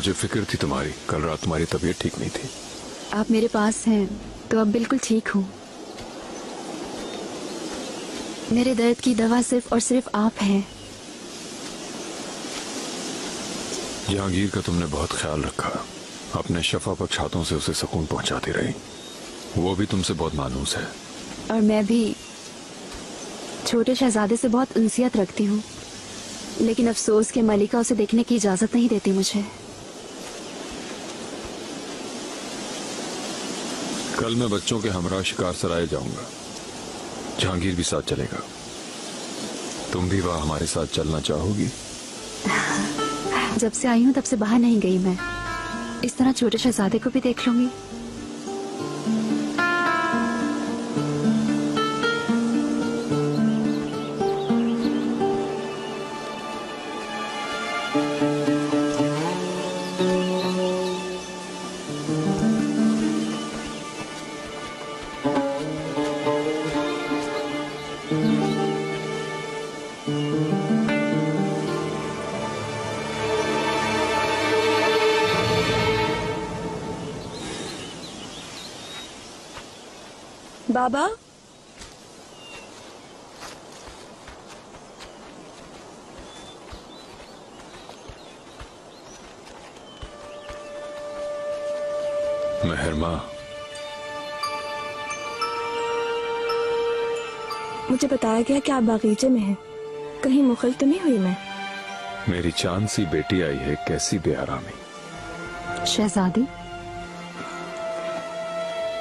मुझे फिक्र थी तुम्हारी। कल रात तुम्हारी तबीयत ठीक नहीं थी। आप मेरे पास हैं तो अब बिल्कुल ठीक हूँ। मेरे दर्द की दवा सिर्फ और सिर्फ आप हैं। जहांगीर का तुमने बहुत ख्याल रखा। अपने शफा बख्श हाथों से उसे सुकून पहुंचाती रही। वो भी तुमसे बहुत मानूस है। और मैं भी छोटे शहजादे से बहुत उनसियत रखती हूँ, लेकिन अफसोस कि मलिका उसे देखने की इजाजत नहीं देती मुझे। कल मैं बच्चों के हमरा शिकार सराय जाऊंगा। जहांगीर भी साथ चलेगा। तुम भी वहां हमारे साथ चलना चाहोगी? जब से आई हूँ तब से बाहर नहीं गई मैं। इस तरह छोटे शहजादे को भी देख लूंगी। बाबा, मेहरमा, मुझे बताया गया कि आप बागीचे में हैं। कहीं मुखल तो नहीं हुई मैं? मेरी चांद सी बेटी आई है। कैसी बेआरामी। शहजादी,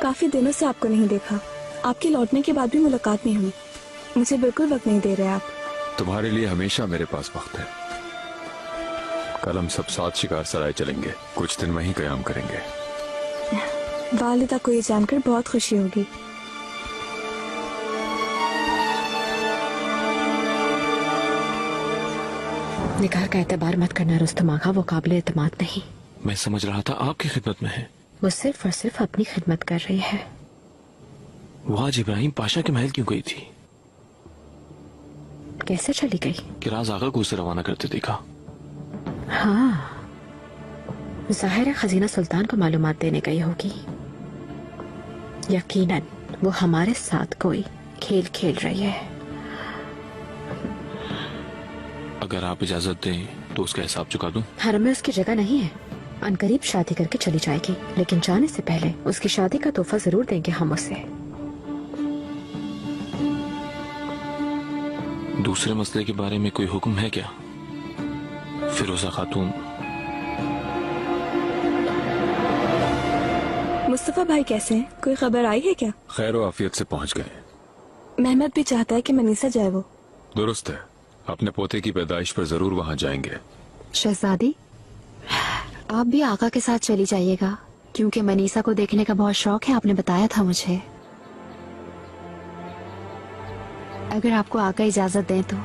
काफी दिनों से आपको नहीं देखा। आपके लौटने के बाद भी मुलाकात नहीं हुई। मुझे बिल्कुल वक्त नहीं दे रहे आप। तुम्हारे लिए हमेशा मेरे पास वक्त है। कल हम सब साथ शिकार सराय चलेंगे। कुछ दिन वहीं कयाम करेंगे। वालिदा को ये जानकर बहुत खुशी होगी। निगार का एतबार मत करना रुस्तम आगा, वो काबिल एतमाद नहीं। मैं समझ रहा था आपकी खिदमत में है। वो सिर्फ और सिर्फ अपनी खिदमत कर रही है। वो आज इब्राहिम पाशा के महल क्यों गई थी? कैसे चली गई? किराज आगा को उसे रवाना करते देखा। हाँ, जाहिर है खजीना सुल्तान को मालूमात देने गई होगी। यकीनन वो हमारे साथ कोई खेल खेल रही है। अगर आप इजाजत दें तो उसका हिसाब चुका दूं। हरम में उसकी जगह नहीं है। अनकरीब शादी करके चली जाएगी, लेकिन जाने से पहले उसकी शादी का तोहफा जरूर देंगे हम उसे। दूसरे मसले के बारे में कोई हुक्म है क्या? फिरोजा खातून। मुस्तफा भाई कैसे हैं? कोई खबर आई है क्या? खैर व आफियत से पहुंच गए। मेहमद भी चाहता है कि मनीषा जाए। वो दुरुस्त है। अपने पोते की पैदाइश पर जरूर वहां जाएंगे। शहजादी, आप भी आका के साथ चली जाइएगा, क्योंकि मनीषा को देखने का बहुत शौक है। आपने बताया था मुझे। अगर आपको आका इजाजत दें तो।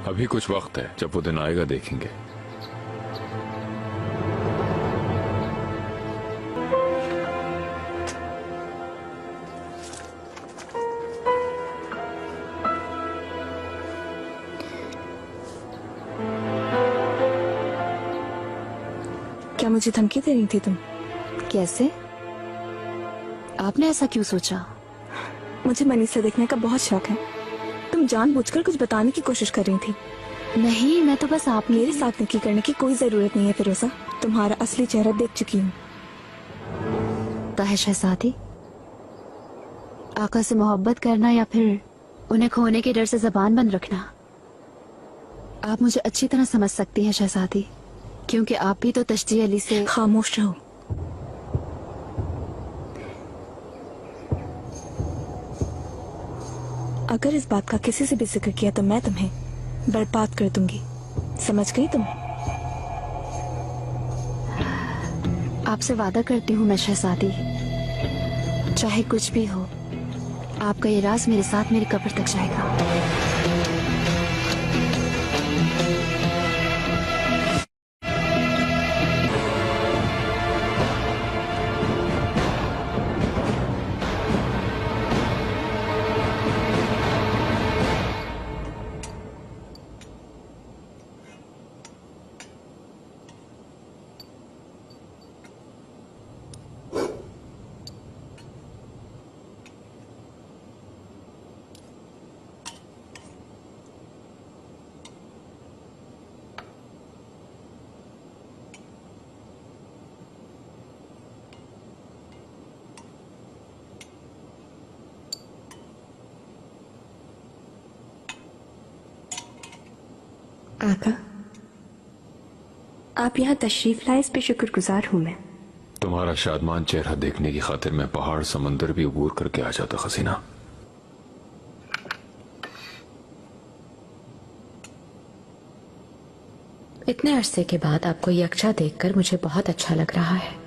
अभी कुछ वक्त है, जब वो दिन आएगा देखेंगे। क्या मुझे धमकी दे रही थी तुम? कैसे? आपने ऐसा क्यों सोचा? मुझे मनीषा देखने का बहुत शौक है। तुम जानबूझकर कुछ बताने की कोशिश कर रही थी। नहीं, मैं तो बस आप मेरे साथ नकी करने की कोई जरूरत नहीं है फिरोजा। तुम्हारा असली चेहरा देख चुकी हूँ। है शहजादी, आका से मोहब्बत करना या फिर उन्हें खोने के डर से जबान बंद रखना, आप मुझे अच्छी तरह समझ सकती हैं शहजादी, क्योंकि आप भी तो तशजी अली से। खामोश रहो। अगर इस बात का किसी से भी जिक्र किया तो मैं तुम्हें बर्बाद कर दूंगी। समझ गई तुम? आपसे वादा करती हूँ मैं शहजादी, चाहे कुछ भी हो, आपका ये राज मेरे साथ मेरी कब्र तक जाएगा। आका, आप यहाँ तशरीफ लाए, इस पे शुक्रगुजार हूँ मैं। तुम्हारा शादमान चेहरा देखने की खातिर मैं पहाड़ समंदर भी अबूर करके आ जाता हसीना। इतने अरसे के बाद आपको यकजा देखकर मुझे बहुत अच्छा लग रहा है।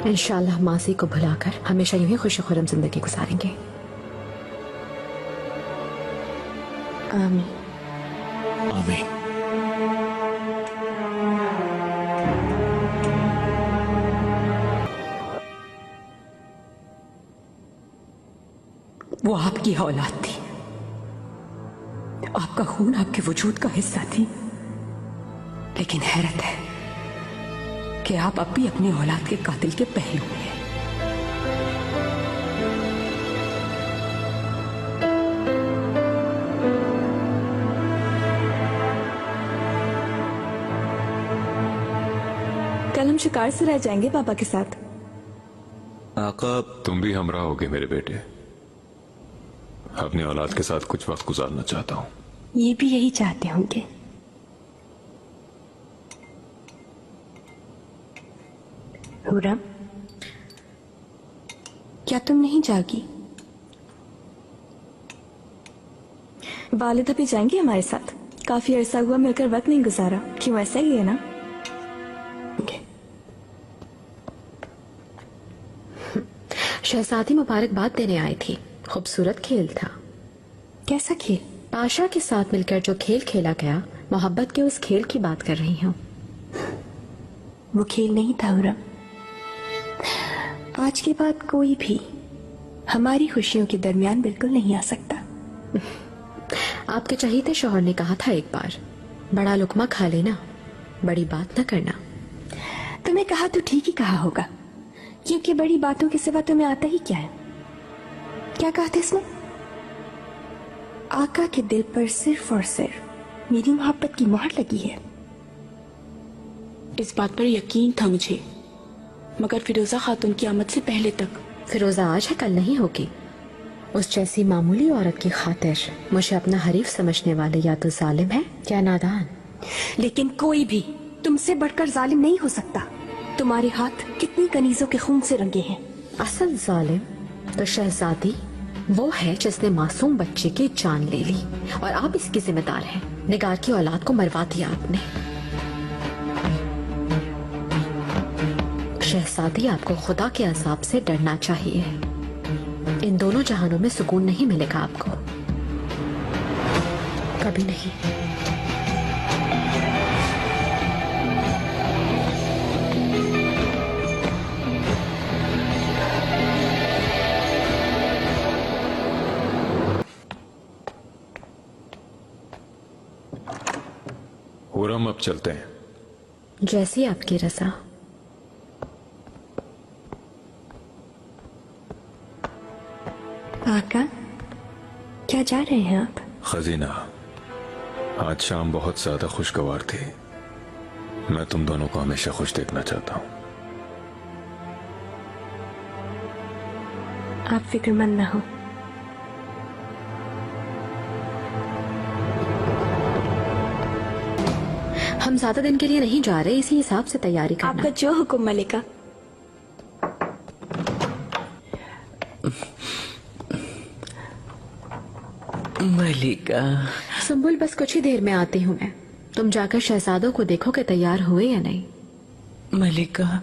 इंशाल्लाह मासी को भुलाकर हमेशा यूं ही खुश खुरम जिंदगी गुजारेंगे। आमीन। आमीन। वो आपकी औलाद थी, आपका खून आपके वजूद का हिस्सा थी, लेकिन हैरत है कि आप अब भी अपनी औलाद के कातिल के पहलू में हैं। कल हम शिकार से रह जाएंगे पापा के साथ। आका, तुम भी हमरा होगे मेरे बेटे। अपनी औलाद के साथ कुछ वक्त गुजारना चाहता हूँ। ये भी यही चाहते होंगे। हुरम, क्या तुम नहीं जागी? वालिदा भी जाएंगे हमारे साथ। काफी अरसा हुआ मिलकर वक्त नहीं गुजारा, क्यों? ऐसा ही है ना? शहजादी मुबारकबाद देने आई थी। खूबसूरत खेल था। कैसा खेल? पाशा के साथ मिलकर जो खेल खेला गया, मोहब्बत के उस खेल की बात कर रही हूँ। वो खेल नहीं था हुरम। आज के बाद कोई भी हमारी खुशियों के दरमियान बिल्कुल नहीं आ सकता। आपके चहीते शौहर ने कहा था एक बार, बड़ा लुकमा खा लेना, बड़ी बात न करना। तुम्हें कहा तो ठीक ही कहा होगा, क्योंकि बड़ी बातों के सिवा तुम्हें आता ही क्या है? क्या कहा था इसमें? आका के दिल पर सिर्फ और सिर्फ मेरी मोहब्बत की मोहर लगी है। इस बात पर यकीन था मुझे, मगर फिरोजा खातून की आमद से पहले तक। फिरोजा आज है, कल नहीं होगी। उस जैसी मामूली औरत की खातिर मुझे अपना हरीफ समझने वाले या तो जालिम है या नादान। लेकिन कोई भी तुमसे बढ़कर जालिम नहीं हो सकता। तुम्हारे हाथ कितनी कनीजों के खून से रंगे हैं। असल जालिम तो शहजादी वो है जिसने मासूम बच्चे की जान ले ली, और आप इसकी जिम्मेदार हैं। निगार की औलाद को मरवा दिया आपने। शहजादी, आपको खुदा के अज़ाब से डरना चाहिए। इन दोनों जहानों में सुकून नहीं मिलेगा आपको, कभी नहीं। हुरम, अब चलते हैं। जैसी आपकी रज़ा। आका, क्या जा रहे हैं आप? खजीना, आज शाम बहुत ज्यादा खुशगवार थी। मैं तुम दोनों को हमेशा खुश देखना चाहता हूँ। आप फिक्रमंद ना हो। हम ज्यादा दिन के लिए नहीं जा रहे, इसी हिसाब से तैयारी करना। आपका जो हुक्म मलिका। मलिका। सुंबुल, बस कुछ ही देर में आती हूँ मैं। तुम जाकर शहजादों को देखो कि तैयार हुए या नहीं। मलिका,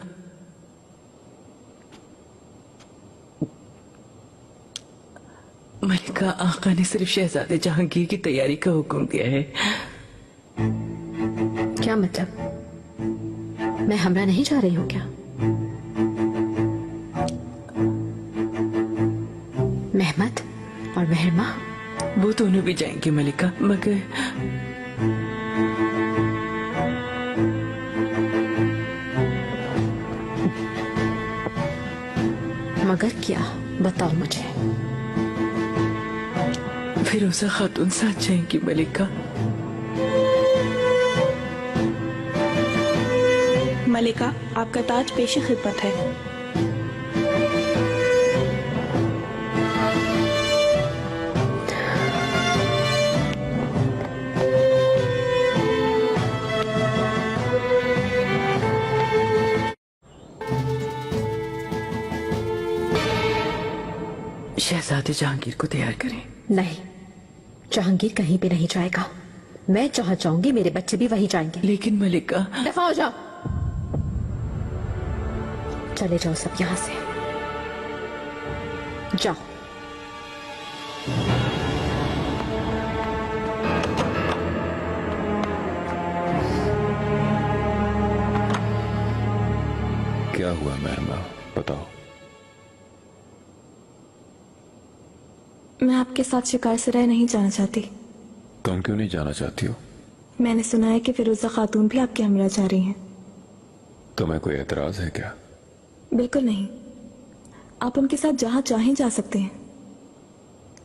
मलिका, आका ने सिर्फ शहजादे जहांगीर की तैयारी का हुक्म दिया है। क्या मतलब? मैं हमरा नहीं जा रही हूँ क्या? मेहमत और मेहरमा वो दोनों भी जाएंगे मलिका, मगर क्या? बताओ मुझे। फिरोजा खातून साथ जाएंगी मलिका। मलिका, आपका ताज पेश खिदमत है। शहजादे जहांगीर को तैयार करें। नहीं, जहांगीर कहीं भी नहीं जाएगा। मैं जहां जाऊंगी मेरे बच्चे भी वहीं जाएंगे। लेकिन मलिका, दफा हो जाओ, चले जाओ सब यहां से, जाओ। क्या हुआ मेहरमा, बताओ। मैं आपके साथ शिकार सराय नहीं जाना चाहती। तुम क्यों नहीं जाना चाहती हो? मैंने सुना है कि फिरोजा खातून भी आपके हमरा जा रही हैं। तुम्हें कोई एतराज है क्या? बिल्कुल नहीं, आप उनके साथ जहां चाहें जा सकते हैं,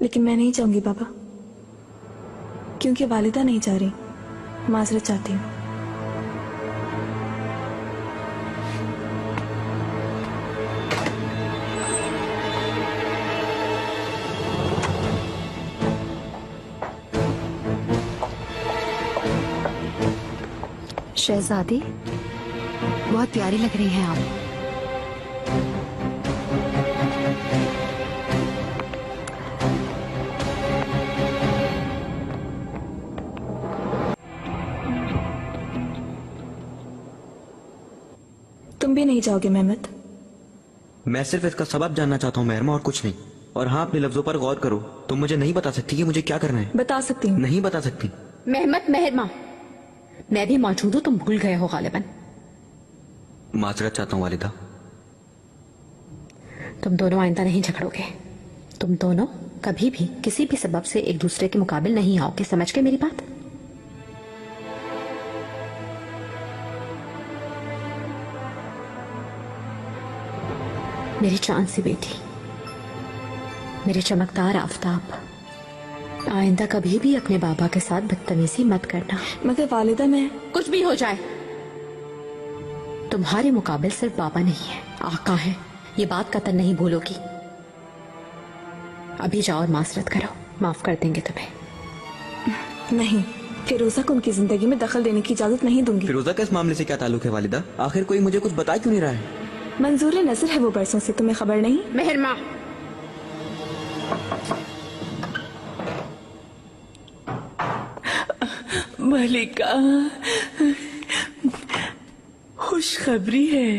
लेकिन मैं नहीं चाहूंगी बाबा, क्योंकि वालिदा नहीं जा रही। माजरत चाहती हूँ। शहजादी, बहुत प्यारी लग रही हैं आप। तुम भी नहीं जाओगे मेहमत? मैं सिर्फ इसका सबब जानना चाहता हूँ मेहरमा, और कुछ नहीं। और हाँ, अपने लफ्जों पर गौर करो। तुम मुझे नहीं बता सकती कि मुझे क्या करना है। बता सकती हूँ। नहीं बता सकती। मेहमत, मेहरमा, मैं भी मौजूद हूं, तुम भूल गए हो गालिबन। माजरत चाहता हूँ वालिदा। तुम दोनों आइंदा नहीं झगड़ोगे। तुम दोनों कभी भी किसी भी सबब से एक दूसरे के मुकाबिल नहीं आओगे, समझ गए मेरी बात? मेरी चांद सी बेटी, मेरे चमकदार आफताब, आइंदा कभी भी अपने बाबा के साथ बदतमीजी मत करना। मगर वालिदा, मैं कुछ भी हो जाए, तुम्हारे मुकाबिल सिर्फ बाबा नहीं है, आका है। ये बात कतई नहीं भूलोगी। अभी जाओ और मासरत करो, माफ कर देंगे तुम्हें। नहीं, फिरोजा को उनकी जिंदगी में दखल देने की इजाजत नहीं दूंगी। फिरोजा का इस मामले से क्या ताल्लुक है वालिदा? आखिर कोई मुझे कुछ बता क्यों नहीं रहा है? मंजूर नजर है वो बरसों से, तुम्हें खबर नहीं? मेहरमा, मलिका, खुशखबरी है।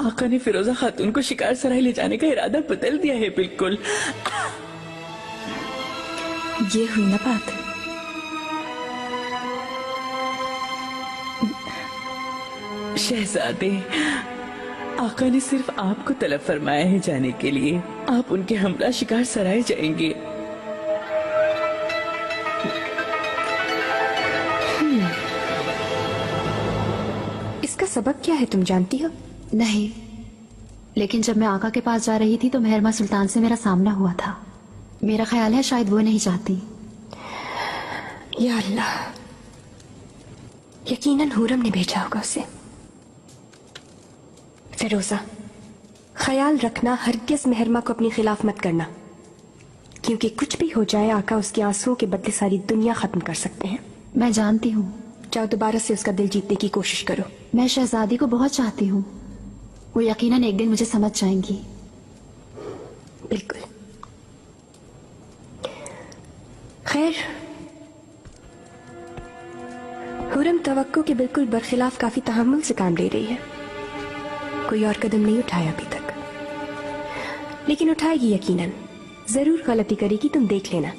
आका ने फिरोजा खातून को शिकार सराय ले जाने का इरादा बदल दिया है। बिल्कुल ये हुई ना बात। शहजादे, आका ने सिर्फ आपको तलब फरमाया है जाने के लिए। आप उनके हमरा शिकार सराय जाएंगे। इसका सबब क्या है, तुम जानती हो? नहीं, लेकिन जब मैं आका के पास जा रही थी तो मेहरमा सुल्तान से मेरा सामना हुआ था। मेरा ख्याल है शायद वो नहीं चाहती। या अल्लाह, यकीनन हुरम ने भेजा होगा उसे। फिरोजा, ख्याल रखना, हरगिज मेहरमा को अपने खिलाफ मत करना, क्योंकि कुछ भी हो जाए आका उसके आंसुओं के बदले सारी दुनिया खत्म कर सकते हैं। मैं जानती हूँ। जाओ, दोबारा से उसका दिल जीतने की कोशिश करो। मैं शहजादी को बहुत चाहती हूँ। वो यकीनन एक दिन मुझे समझ जाएंगी। बिल्कुल। खैर, हुरम तवक्को के बिल्कुल बरखिलाफ काफी तहम्मुल से काम ले रही है। कोई और कदम नहीं उठाया अभी तक, लेकिन उठाएगी यकीनन। जरूर गलती करेगी, तुम देख लेना।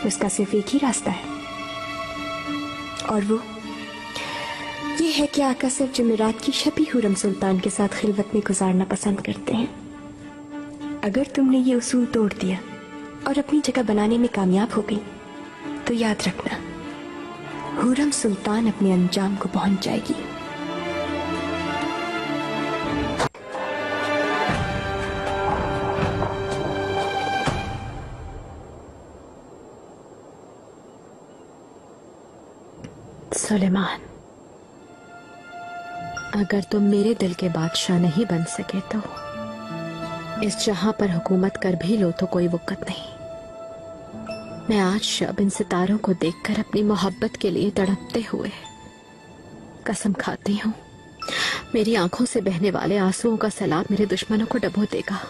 उसका सिर्फ एक ही रास्ता है, और वो ये है कि आका सिर्फ जुमेरात की शबी हुरम सुल्तान के साथ खिलवत में गुजारना पसंद करते हैं। अगर तुमने ये उसूल तोड़ दिया और अपनी जगह बनाने में कामयाब हो गई, तो याद रखना, हुरम सुल्तान अपने अंजाम को पहुंच जाएगी। सुलेमान, अगर तुम मेरे दिल के बादशाह नहीं बन सके तो इस जहां पर हुकूमत कर भी लो तो कोई वक़्त नहीं। मैं आज शब इन सितारों को देखकर अपनी मोहब्बत के लिए तड़पते हुए कसम खाती हूँ, मेरी आंखों से बहने वाले आंसुओं का सैलाब मेरे दुश्मनों को डबो देगा।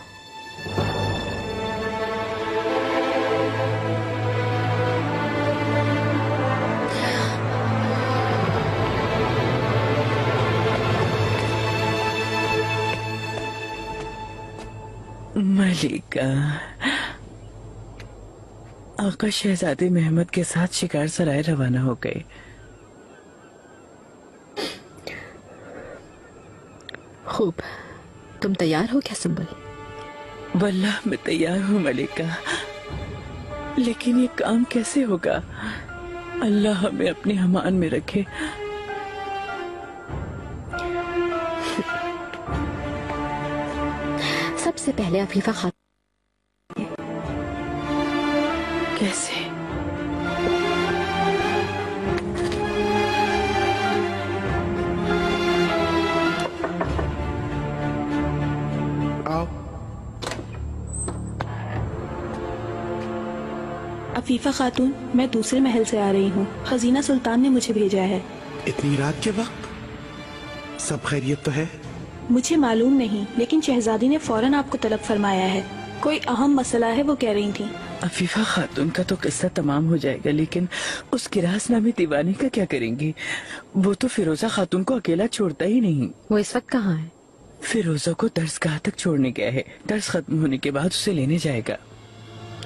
मलिका, आका शहजादे मेहमद के साथ शिकार सराय रवाना हो गए। खूब, तुम तैयार हो क्या सुंबल? वल्लाह मैं तैयार हूँ मलिका, लेकिन ये काम कैसे होगा? अल्लाह हमें अपने अमान में रखे। सबसे पहले अफीफा खातून। कैसे? अफीफा खातून, मैं दूसरे महल से आ रही हूँ। खजीना सुल्तान ने मुझे भेजा है। इतनी रात के वक्त सब खैरियत तो है? मुझे मालूम नहीं, लेकिन शहजादी ने फौरन आपको तलब फरमाया है। कोई अहम मसला है, वो कह रही थी। अफीफा खातून का तो किस्सा तमाम हो जाएगा, लेकिन उस किरासनामे दीवानी का क्या करेंगी? वो तो फिरोजा खातून को अकेला छोड़ता ही नहीं। वो इस वक्त कहाँ है? फिरोजा को दर्सगाह तक छोड़ने गया है। दर्स खत्म होने के बाद उसे लेने जाएगा।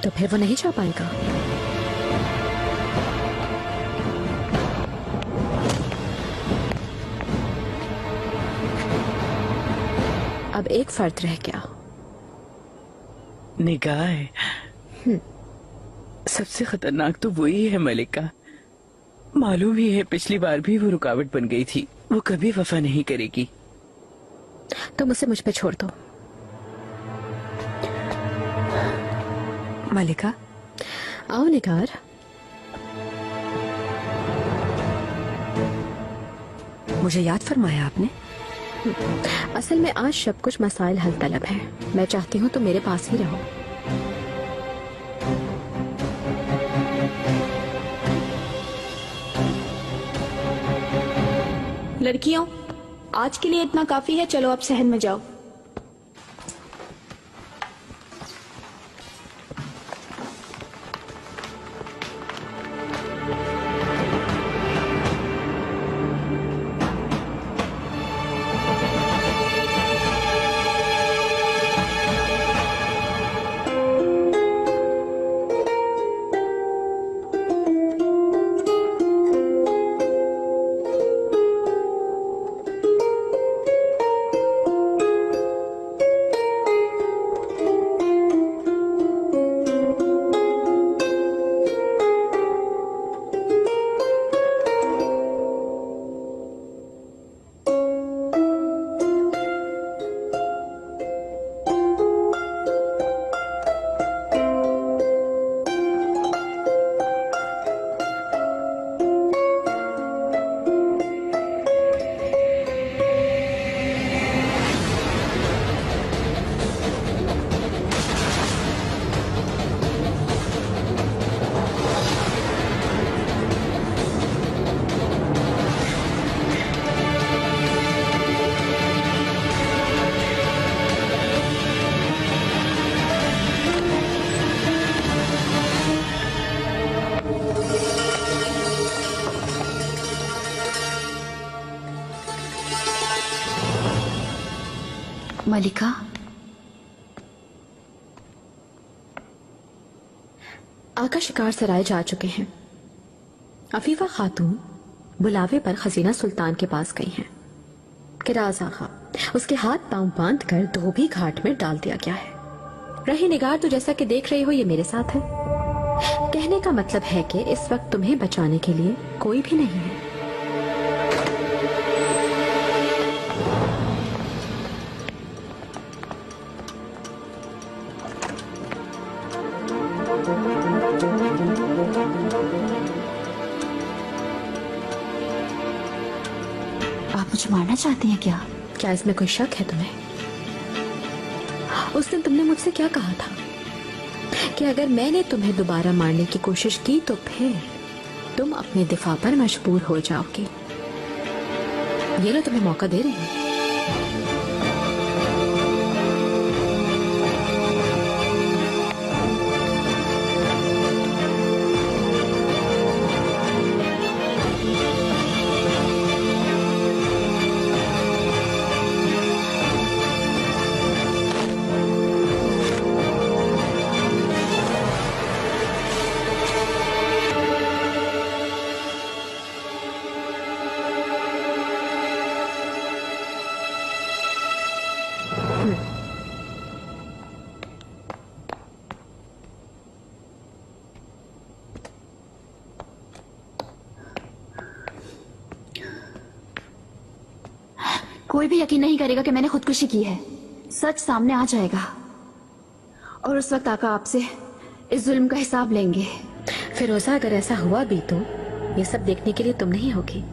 तो फिर वो नहीं जा पाएगा। अब एक फर्क रह गया, निगाह। सबसे खतरनाक तो वही है मलिका। मालूम ही है पिछली बार भी वो रुकावट बन गई थी। वो कभी वफा नहीं करेगी। तुम उसे मुझ पे छोड़ दो। मलिका, आओ निगार। मुझे याद फरमाया आपने? असल में आज सब कुछ मसाइल हल तलब है। मैं चाहती हूँ तुम मेरे पास ही रहो। लड़कियों, आज के लिए इतना काफी है। चलो अब सहन में जाओ। मलिका, आका शिकार सराय जा चुके हैं। अफीफा खातून बुलावे पर खजीना सुल्तान के पास गई हैं। किराज आका, उसके हाथ पांव बांध कर धोबी घाट में डाल दिया गया है। रही निगार, तो जैसा कि देख रही हो ये मेरे साथ है। कहने का मतलब है कि इस वक्त तुम्हें बचाने के लिए कोई भी नहीं है। आप मुझे मारना चाहती हैं क्या? क्या इसमें कोई शक है तुम्हें? उस दिन तुमने मुझसे क्या कहा था कि अगर मैंने तुम्हें दोबारा मारने की कोशिश की तो फिर तुम अपने दिफा पर मजबूर हो जाओगे। ये लो, तुम्हें मौका दे रही हूं। कोई भी यकीन नहीं करेगा कि मैंने खुदकुशी की है। सच सामने आ जाएगा और उस वक्त आका आपसे इस जुल्म का हिसाब लेंगे। फिरोजा, अगर ऐसा हुआ भी तो ये सब देखने के लिए तुम नहीं होगी।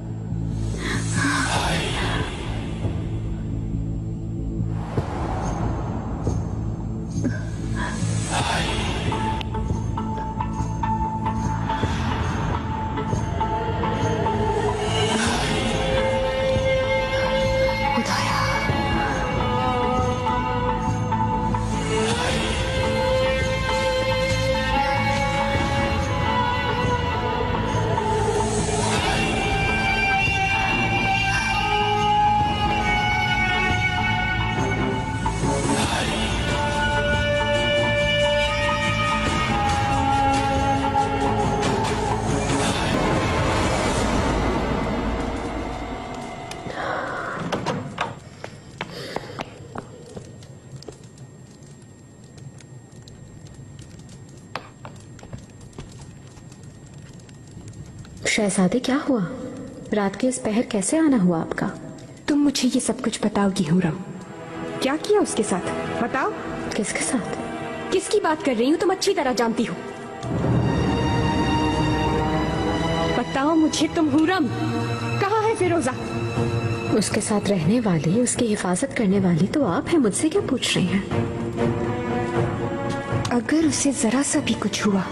शहजादे, क्या हुआ? रात के इस पहर कैसे आना हुआ आपका? तुम मुझे ये सब कुछ बताओगी हुरम? क्या किया उसके साथ बताओ। किसके साथ? किसकी बात कर रही हूँ तुम अच्छी तरह जानती हो। बताओ मुझे तुम हुरम। कहाँ है फिरोजा? उसके साथ रहने वाली, उसकी हिफाजत करने वाली तो आप हैं, मुझसे क्या पूछ रही हैं? अगर उसे जरा सा भी कुछ हुआ,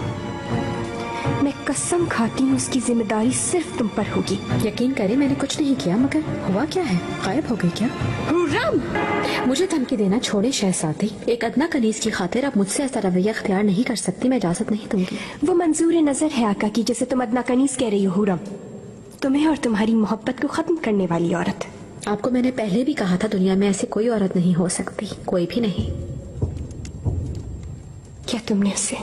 मैं कसम खाती हूँ उसकी जिम्मेदारी सिर्फ तुम पर होगी। यकीन करें मैंने कुछ नहीं किया, मगर हुआ क्या है? गायब हो गई क्या? हुर्रम! मुझे धमकी देना छोड़े शहजादी। एक अदना कनीज की खातिर आप मुझसे ऐसा रवैया अख्तियार नहीं कर सकती, मैं इजाजत नहीं दूंगी। वो मंजूर नजर है आका की, जैसे तुम अदना कनीज कह रही हो हुर्रम। तुम्हें और तुम्हारी मोहब्बत को खत्म करने वाली औरत। आपको मैंने पहले भी कहा था दुनिया में ऐसी कोई औरत नहीं हो सकती, कोई भी नहीं। क्या तुमने उसे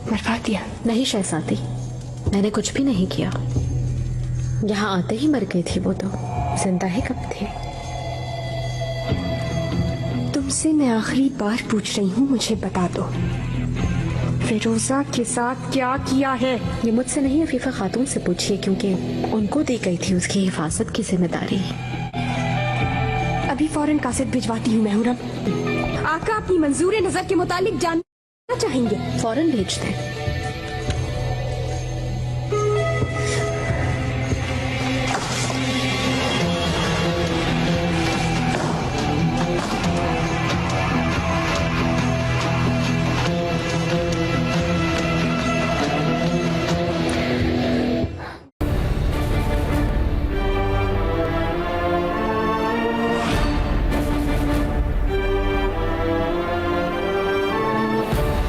मरवा दिया? नहीं शहजादी, मैंने कुछ भी नहीं किया। यहाँ आते ही मर गई थी वो तो, जिंदा ही कब थे? तुमसे मैं आखिरी बार पूछ रही हूँ, मुझे बता दो फिरोजा के साथ क्या किया है? ये मुझसे नहीं, अफीफा खातून से पूछिए, क्योंकि उनको दी गई थी उसकी हिफाजत की जिम्मेदारी। अभी फौरन कासिद भिजवाती हूँ मैं हुरम। आका अपनी मंजूर नजर के मुतालिक जानना चाहेंगे। फौरन भेज दें।